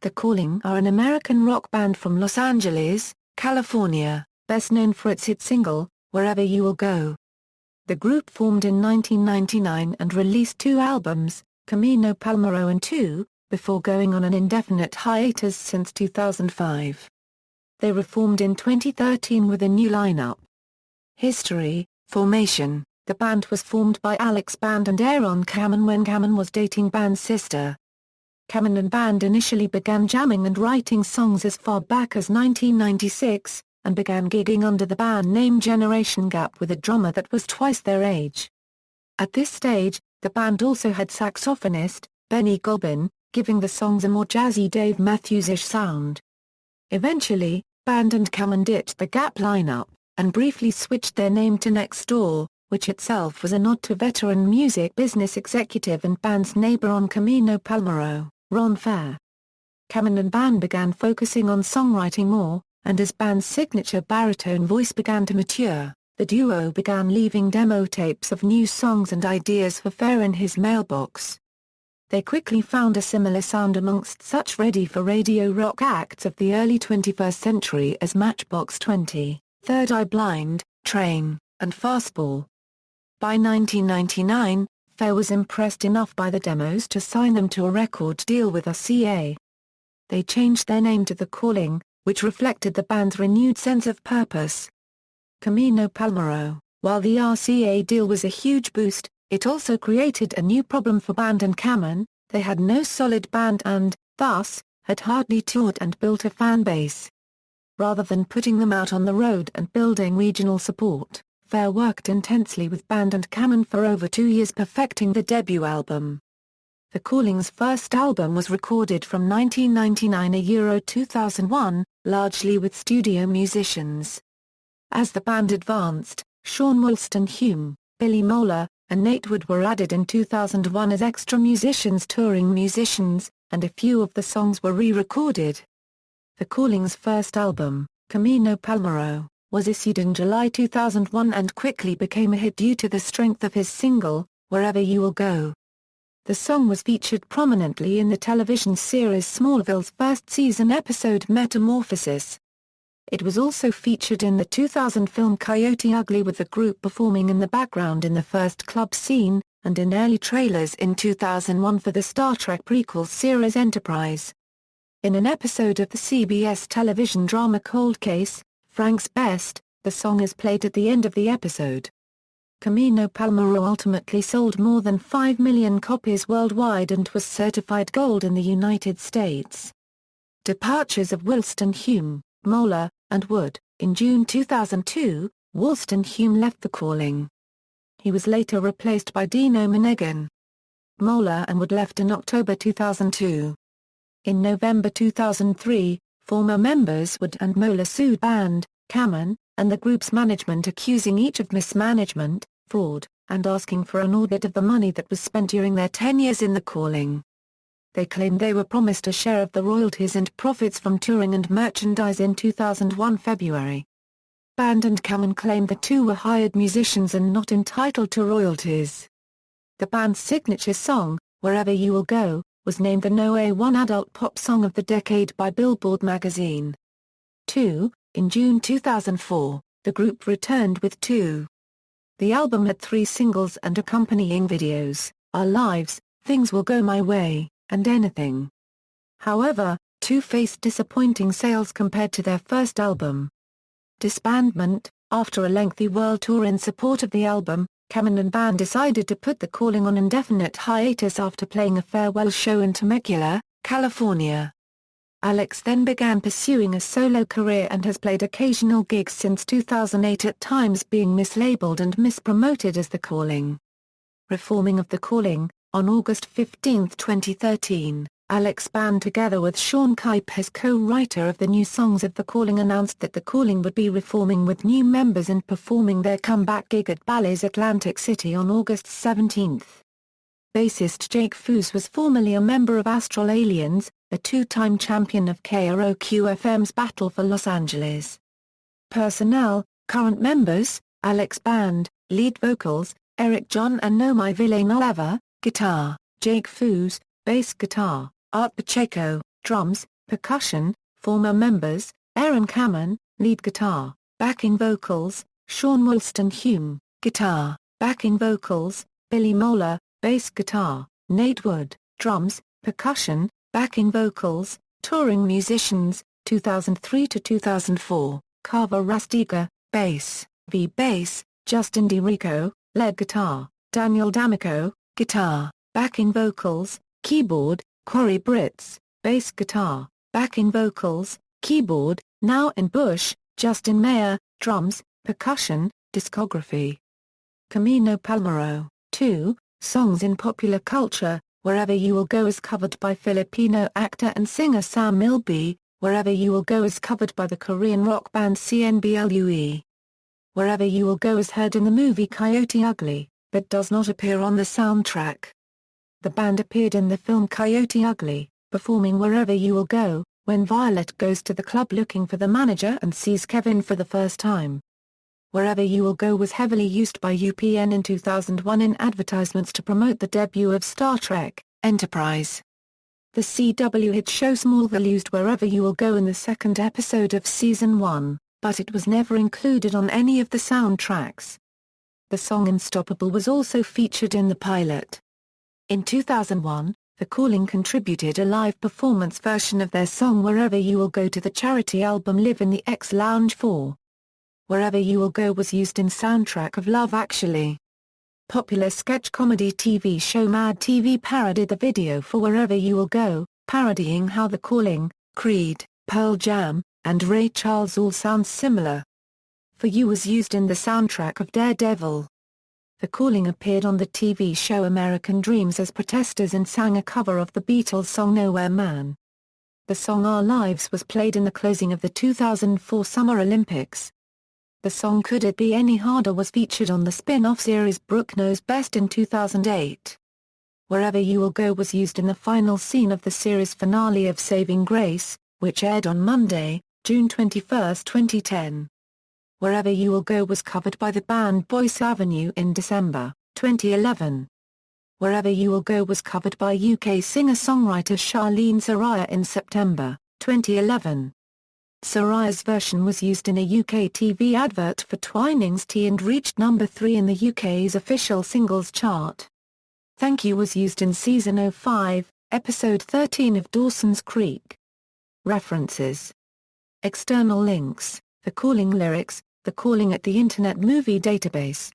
The Calling are an American rock band from Los Angeles, California, best known for its hit single, Wherever You Will Go. The group formed in 1999 and released 2 albums, Camino Palmero and Two, before going on an indefinite hiatus since 2005. They reformed in 2013 with a new lineup. History. Formation. The band was formed by Alex Band and Aaron Kamen when Kamen was dating Band's sister. Kamen and Band initially began jamming and writing songs as far back as 1996, and began gigging under the band name Generation Gap with a drummer that was twice their age. At this stage, the band also had saxophonist, Benny Goodman, giving the songs a more jazzy Dave Matthews-ish sound. Eventually, Band and Kamen ditched the Gap lineup, and briefly switched their name to Next Door, which itself was a nod to veteran music business executive and Band's neighbor on Camino Palmero, Ron Fair. Kamen and Band began focusing on songwriting more, and as Band's signature baritone voice began to mature, the duo began leaving demo tapes of new songs and ideas for Fair in his mailbox. They quickly found a similar sound amongst such ready-for-radio rock acts of the early 21st century as Matchbox 20, Third Eye Blind, Train, and Fastball. By 1999, Fair was impressed enough by the demos to sign them to a record deal with RCA. They changed their name to The Calling, which reflected the band's renewed sense of purpose. Camino Palmero. While the RCA deal was a huge boost, it also created a new problem for Band and Kamen. They had no solid band and, thus, had hardly toured and built a fan base. Rather than putting them out on the road and building regional support, Fair worked intensely with Band and Kamen for over 2 years perfecting the debut album. The Calling's first album was recorded from 1999 to 2001, largely with studio musicians. As the band advanced, Sean Woolstenhume, Billy Moeller, and Nate Wood were added in 2001 as extra musicians, touring musicians, and a few of the songs were re-recorded. The Calling's first album, Camino Palmero, was issued in July 2001 and quickly became a hit due to the strength of his single, Wherever You Will Go. The song was featured prominently in the television series Smallville's first season episode Metamorphosis. It was also featured in the 2000 film Coyote Ugly with the group performing in the background in the first club scene, and in early trailers in 2001 for the Star Trek prequel series Enterprise. In an episode of the CBS television drama Cold Case, Frank's Best, the song is played at the end of the episode. Camino Palmero ultimately sold more than 5 million copies worldwide and was certified gold in the United States. Departures of Woolstenhume, Moeller, and Wood. In June 2002, Woolstenhume left The Calling. He was later replaced by Dino Monaghan. Moeller and Wood left in October 2002. In November 2003, former members Wood and Moeller sued Band, Kamen, and the group's management, accusing each of mismanagement, fraud, and asking for an audit of the money that was spent during their 10 years in The Calling. They claimed they were promised a share of the royalties and profits from touring and merchandise in 2001 February. Band and Kamen claimed the two were hired musicians and not entitled to royalties. The band's signature song, Wherever You Will Go, was named the No. 1 Adult Pop Song of the Decade by Billboard magazine. 2. In June 2004, the group returned with 2. The album had 3 singles and accompanying videos, Our Lives, Things Will Go My Way, and Anything. However, 2 faced disappointing sales compared to their first album. Disbandment. After a lengthy world tour in support of the album, Kamen and Band decided to put The Calling on indefinite hiatus after playing a farewell show in Temecula, California. Alex then began pursuing a solo career and has played occasional gigs since 2008, at times being mislabeled and mispromoted as The Calling. Reforming of The Calling. On August 15, 2013, Alex Band together with Sean Kipe, co-writer of the new songs of The Calling, announced that The Calling would be reforming with new members and performing their comeback gig at Bally's Atlantic City on August 17. Bassist Jake Foose was formerly a member of Astral Aliens, a 2-time champion of KROQ-FM's Battle for Los Angeles. Personnel. Current members: Alex Band, lead vocals, Eric John and Nomi Villanueva, guitar, Jake Foose, bass guitar, Art Pacheco, drums, percussion, former members, Aaron Cameron, lead guitar, backing vocals, Sean Woolston-Hume, guitar, backing vocals, Billy Moeller, bass guitar, Nate Wood, drums, percussion, backing vocals, touring musicians, 2003 to 2004, Carver Rastiga, bass, bass, Justin DiRico, lead guitar, Daniel D'Amico, guitar, backing vocals, keyboard, Corey Britz, bass guitar, backing vocals, keyboard, Now in Bush, Justin Mayer, drums, percussion, discography. Camino Palmero, 2, songs in popular culture, Wherever You Will Go is covered by Filipino actor and singer Sam Milby, Wherever You Will Go is covered by the Korean rock band CNBLUE. Wherever You Will Go is heard in the movie Coyote Ugly, but does not appear on the soundtrack. The band appeared in the film Coyote Ugly, performing Wherever You Will Go, when Violet goes to the club looking for the manager and sees Kevin for the first time. Wherever You Will Go was heavily used by UPN in 2001 in advertisements to promote the debut of Star Trek, Enterprise. The CW hit show Smallville used Wherever You Will Go in the second episode of Season 1, but it was never included on any of the soundtracks. The song Unstoppable was also featured in the pilot. In 2001, The Calling contributed a live performance version of their song Wherever You Will Go to the charity album Live in the X Lounge 4. Wherever You Will Go was used in soundtrack of Love Actually. Popular sketch comedy TV show Mad TV parodied the video for Wherever You Will Go, parodying how The Calling, Creed, Pearl Jam, and Ray Charles all sound similar. For You was used in the soundtrack of Daredevil. The Calling appeared on the TV show American Dreams as protesters and sang a cover of the Beatles song Nowhere Man. The song Our Lives was played in the closing of the 2004 Summer Olympics. The song Could It Be Any Harder was featured on the spin-off series Brooke Knows Best in 2008. Wherever You Will Go was used in the final scene of the series finale of Saving Grace, which aired on Monday, June 21, 2010. Wherever You Will Go was covered by the band Boyce Avenue in December, 2011. Wherever You Will Go was covered by UK singer-songwriter Charlene Soraya in September, 2011. Soraya's version was used in a UK TV advert for Twinings tea and reached number 3 in the UK's official singles chart. Thank You was used in Season 05, Episode 13 of Dawson's Creek. References. External links, The Calling lyrics, The Calling at the Internet Movie Database.